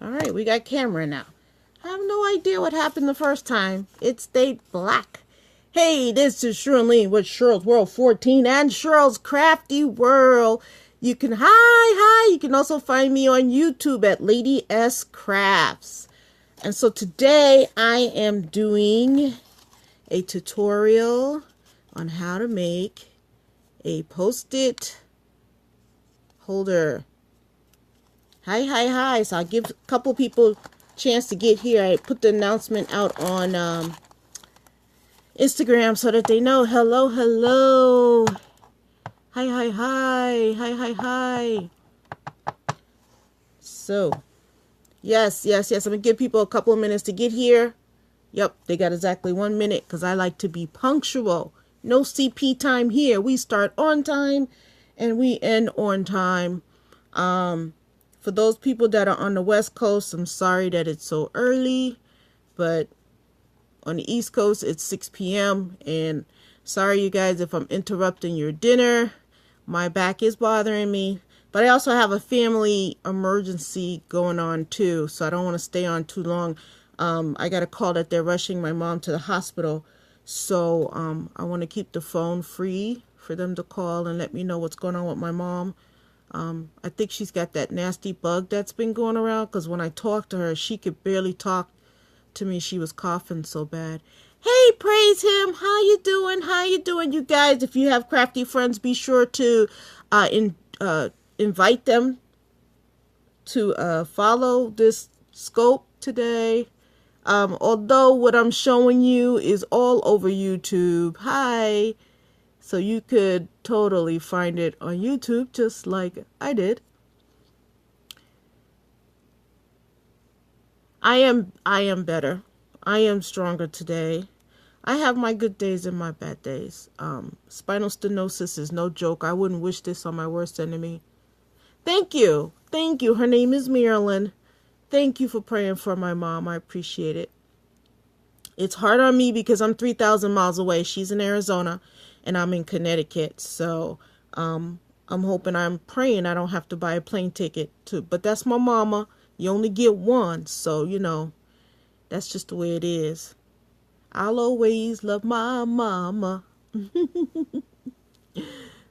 All right, we got camera now. I have no idea what happened the first time. It stayed black. Hey, this is Shirlene with Cheryl's World 14 and Cheryl's Crafty World. You can, hi, you can also find me on YouTube at Lady S Crafts. And so today I am doing a tutorial on how to make a post-it holder. Hi. So I'll give a couple people a chance to get here. I put the announcement out on Instagram so that they know. Hello. Hi. So, yes. I'm going to give people a couple of minutes to get here. Yep, they got exactly 1 minute because I like to be punctual. No CP time here. We start on time and we end on time. For those people that are on the West Coast, I'm sorry that it's so early, but on the East Coast, it's 6 p.m. And sorry, you guys, if I'm interrupting your dinner. My back is bothering me. But I also have a family emergency going on, too. So I don't want to stay on too long. I got a call that they're rushing my mom to the hospital. So I want to keep the phone free for them to call and let me know what's going on with my mom. I think she's got that nasty bug that's been going around. Because when I talked to her, she could barely talk to me. She was coughing so bad. Hey, praise him. How you doing? You guys, if you have crafty friends, be sure to invite them to follow this scope today. Although what I'm showing you is all over YouTube. Hi. So you could totally find it on YouTube just like I did. I am better. I am stronger today. I have my good days and my bad days. Spinal stenosis is no joke. I wouldn't wish this on my worst enemy. Thank you. Her name is Marilyn. Thank you for praying for my mom. I appreciate it. It's hard on me because I'm 3,000 miles away. She's in Arizona and I'm in Connecticut. So I'm praying I don't have to buy a plane ticket too. But that's my mama. You only get one. So, that's just the way it is. I'll always love my mama.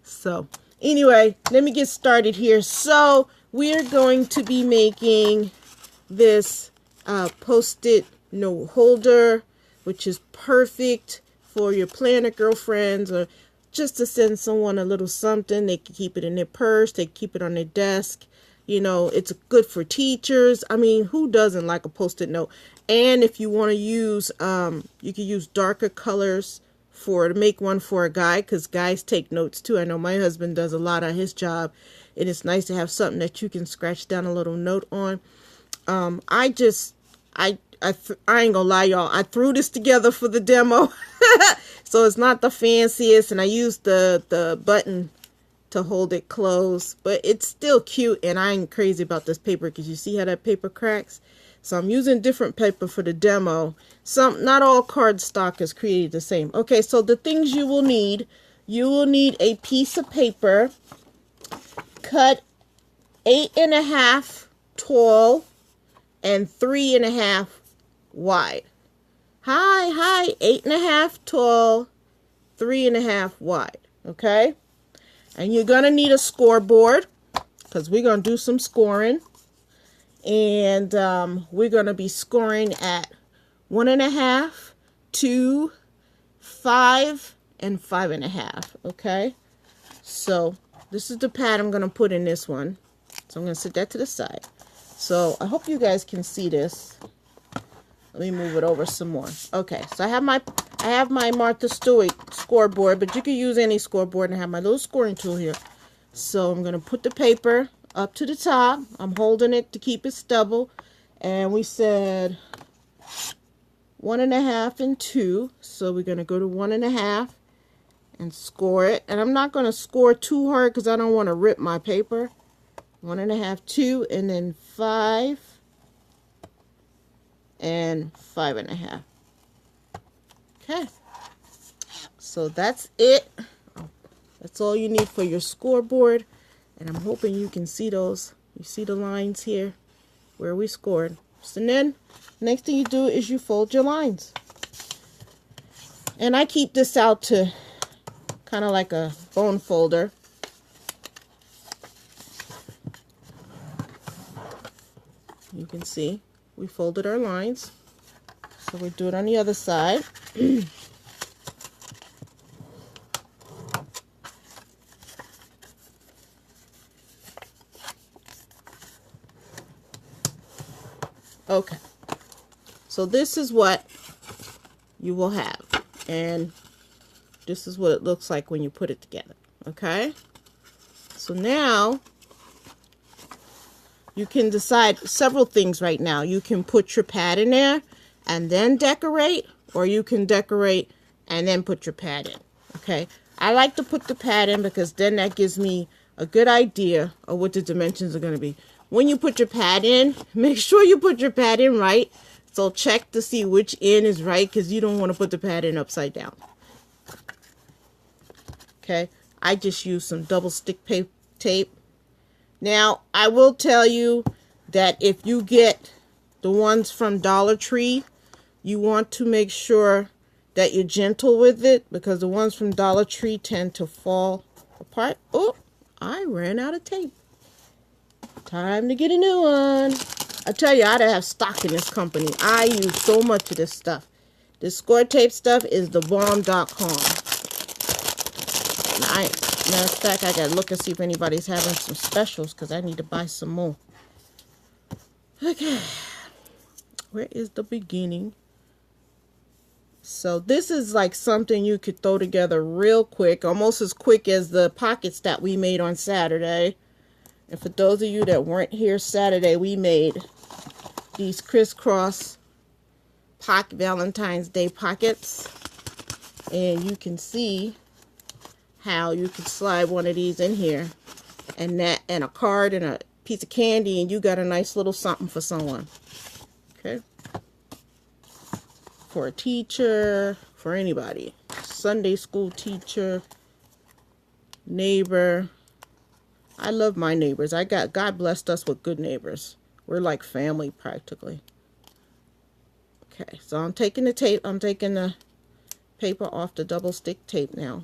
So, anyway, let me get started here. So, we're going to be making this post-it note holder, which is perfect for your planner girlfriends or just to send someone a little something. They can keep it in their purse. They can keep it on their desk. It's good for teachers. I mean, who doesn't like a post-it note? And if you want to use, you can use darker colors to make one for a guy, because guys take notes too. I know my husband does a lot on his job, and it's nice to have something that you can scratch down a little note on. I ain't gonna lie, y'all. I threw this together for the demo, so it's not the fanciest, and I used the button to hold it closed, but it's still cute, and I ain't crazy about this paper because you see how that paper cracks. So I'm using different paper for the demo. Not all cardstock is created the same. Okay, so the things you will need a piece of paper cut 8.5 tall and 3.5 wide. Hi, 8.5 tall, 3.5 wide. Okay, and you're gonna need a scoreboard because we're gonna do some scoring. And we're going to be scoring at 1.5, 2, 5, and 5.5. Okay. So this is the pad I'm going to put in this one. So I'm going to set that to the side. So I hope you guys can see this. Let me move it over some more. Okay. So I have my Martha Stewart scoreboard, but you can use any scoreboard, and I have my little scoring tool here. So I'm going to put the paper up to the top. I'm holding it to keep it stable. And we said 1.5 and 2. So we're going to go to 1.5 and score it. And I'm not going to score too hard because I don't want to rip my paper. 1.5, 2, and then 5 and 5.5. Okay. So that's it. That's all you need for your scoreboard. And I'm hoping you can see those. You see the lines here? where we scored. So then, next thing you do is you fold your lines. And I keep this out to kind of like a bone folder. You can see we folded our lines. So we do it on the other side. Okay, so this is what you will have, and this is what it looks like when you put it together. Okay, so now you can decide several things right now. You can put your pad in there and then decorate, or you can decorate and then put your pad in. Okay, I like to put the pad in because then that gives me a good idea of what the dimensions are going to be. When you put your pad in, make sure you put your pad in right. So check to see which end is right, because you don't want to put the pad in upside down. Okay, I just used some double stick tape. Now, I will tell you that if you get the ones from Dollar Tree, you want to make sure that you're gentle with it, because the ones from Dollar Tree tend to fall apart. Oh, I ran out of tape. Time to get a new one. I tell you, I ought to have stock in this company. I use so much of this stuff. This score tape stuff is the bomb.com. Matter of fact, I gotta look and see if anybody's having some specials, because I need to buy some more. Okay, where is the beginning? So this is like something you could throw together real quick, almost as quick as the pockets that we made on Saturday. And for those of you that weren't here Saturday, we made these crisscross Valentine's Day pockets. And you can see how you can slide one of these in here, and a card and a piece of candy, and you got a nice little something for someone. Okay, for a teacher, for anybody, Sunday school teacher, neighbor. I love my neighbors. God blessed us with good neighbors. We're like family practically. Okay, so I'm taking the tape. I'm taking the paper off the double stick tape now.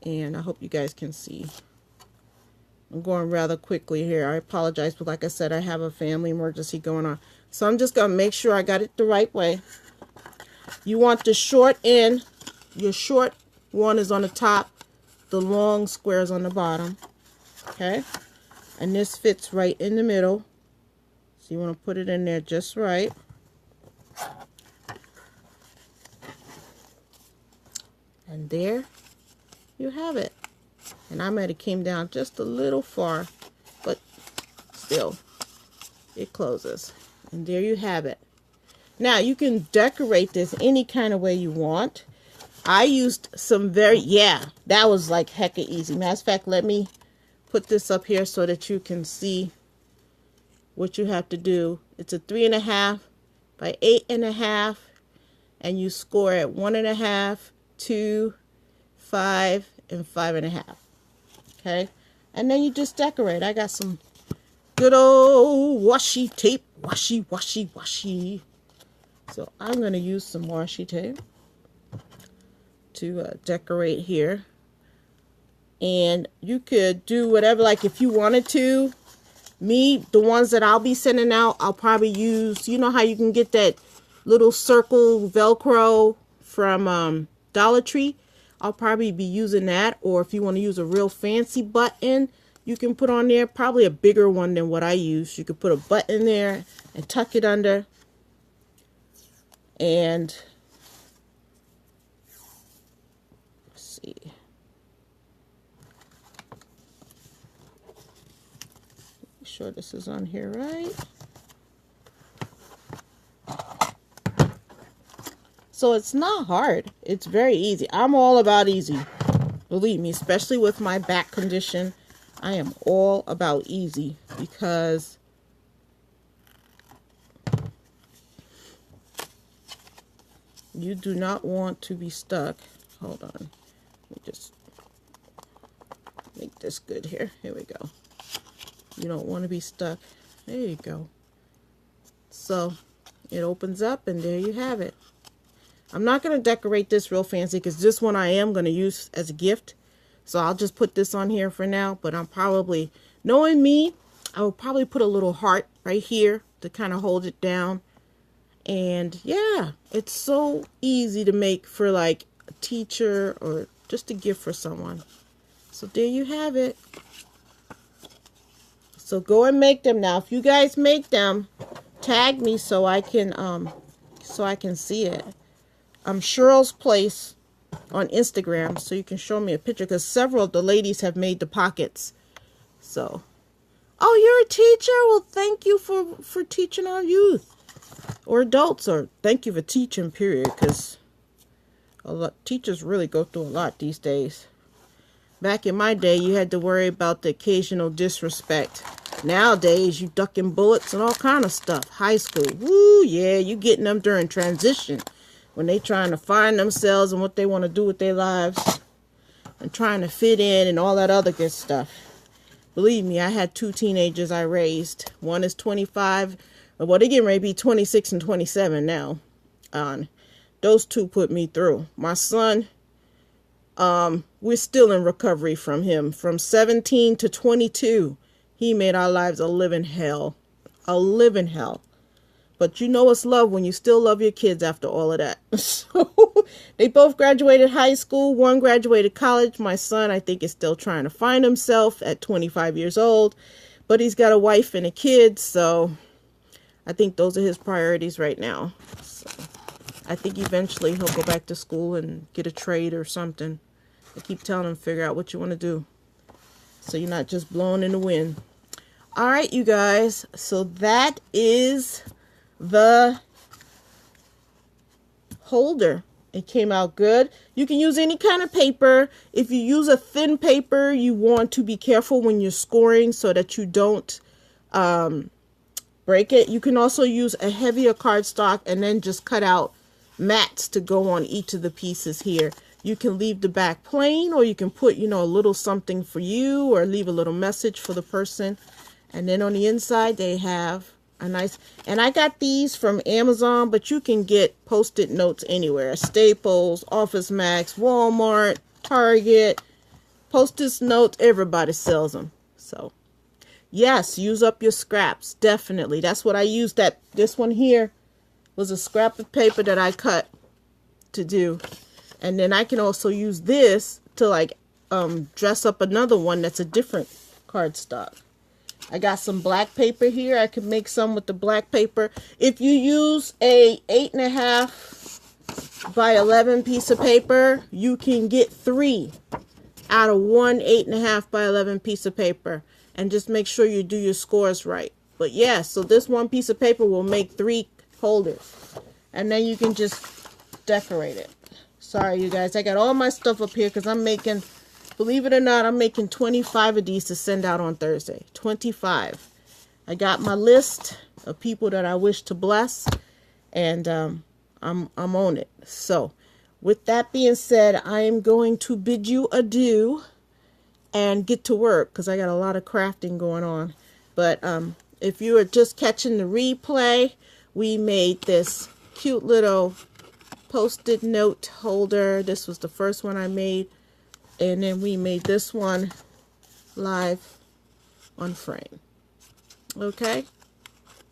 And I hope you guys can see. I'm going rather quickly here. I apologize, but like I said, I have a family emergency going on. So I'm just going to make sure I got it the right way. You want the short end. Your short one is on the top. The long square is on the bottom. Okay? And this fits right in the middle. So you want to put it in there just right. And there you have it. And I might have came down just a little far, but still, it closes. And there you have it. Now, you can decorate this any kind of way you want. I used some that was like hecka easy. Matter of fact, let me put this up here so that you can see what you have to do. It's a 3.5 by 8.5, and you score at 1.5, 2, 5, and 5.5. Okay, and then you just decorate. I got some good old washi tape. Washi. So I'm going to use some washi tape to decorate here. And you could do whatever, like if you wanted to. The ones that I'll be sending out, I'll probably use, you know how you can get that little circle Velcro from Dollar Tree? I'll probably be using that. Or if you want to use a real fancy button, you can put on there, probably a bigger one than what I use. You could put a button there and tuck it under. And let's see. Make sure this is on here right. So it's not hard. It's very easy. I'm all about easy. Believe me, especially with my back condition, I am all about easy, because you do not want to be stuck. Hold on. Let me just make this good here. Here we go. You don't want to be stuck There you go. So it opens up and there you have it. I'm not going to decorate this real fancy because this one I am going to use as a gift. So I'll just put this on here for now. But I'm probably, knowing me, I will probably put a little heart right here to kind of hold it down. And yeah, it's so easy to make for like a teacher or just a gift for someone. So there you have it. So go and make them now. If you guys make them, tag me so I can see it. I'm Cheryl's Place on Instagram, so you can show me a picture because several of the ladies have made the pockets. So, oh, you're a teacher? Well, thank you for teaching our youth or adults, or thank you for teaching, period, because a lot teachers really go through a lot these days. Back in my day, you had to worry about the occasional disrespect. Nowadays, you ducking bullets and all kind of stuff. High school, woo, yeah, you getting them during transition when they trying to find themselves and what they want to do with their lives and trying to fit in and all that other good stuff. Believe me, I had 2 teenagers I raised. One is 25, well, they're getting ready to be 26 and 27 now. Those 2 put me through. My son, we're still in recovery from him. From 17 to 22, he made our lives a living hell. A living hell. But you know it's love when you still love your kids after all of that. So they both graduated high school. One graduated college. My son, I think, is still trying to find himself at 25 years old. But he's got a wife and a kid. So I think those are his priorities right now. So I think eventually he'll go back to school and get a trade or something. I keep telling him, figure out what you want to do, so you're not just blowing in the wind. All right, you guys. So that is the holder. It came out good. You can use any kind of paper. If you use a thin paper, you want to be careful when you're scoring so that you don't break it. You can also use a heavier cardstock and then just cut out mats to go on each of the pieces here. You can leave the back plain, or you can put, a little something for you, or leave a little message for the person. And then on the inside, they have a nice, and I got these from Amazon, but you can get Post-it notes anywhere. Staples, Office Max, Walmart, Target, Post-it notes, everybody sells them. So yes, use up your scraps, definitely. That's what I used. This one here was a scrap of paper that I cut to do. And then I can also use this to dress up another one that's a different cardstock. I got some black paper here. I can make some with the black paper. If you use a 8.5 by 11 piece of paper, you can get 3 out of one 8.5 by 11 piece of paper. And just make sure you do your scores right. But yeah, so this one piece of paper will make 3 holders. And then you can just decorate it. Sorry, you guys. I got all my stuff up here because I'm making, believe it or not, I'm making 25 of these to send out on Thursday. 25. I got my list of people that I wish to bless, and I'm on it. So, with that being said, I am going to bid you adieu and get to work because I got a lot of crafting going on. But if you are just catching the replay, we made this cute little Post-it note holder. This was the first one I made, and then we made this one live on frame. Okay,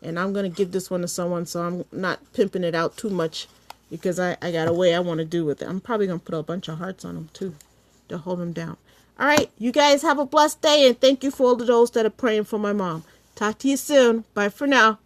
and I'm gonna give this one to someone, so I'm not pimping it out too much because I got a way I want to do with it. I'm probably gonna put a bunch of hearts on them too to hold them down. All right, you guys have a blessed day, and thank you for all of those that are praying for my mom. Talk to you soon. Bye for now.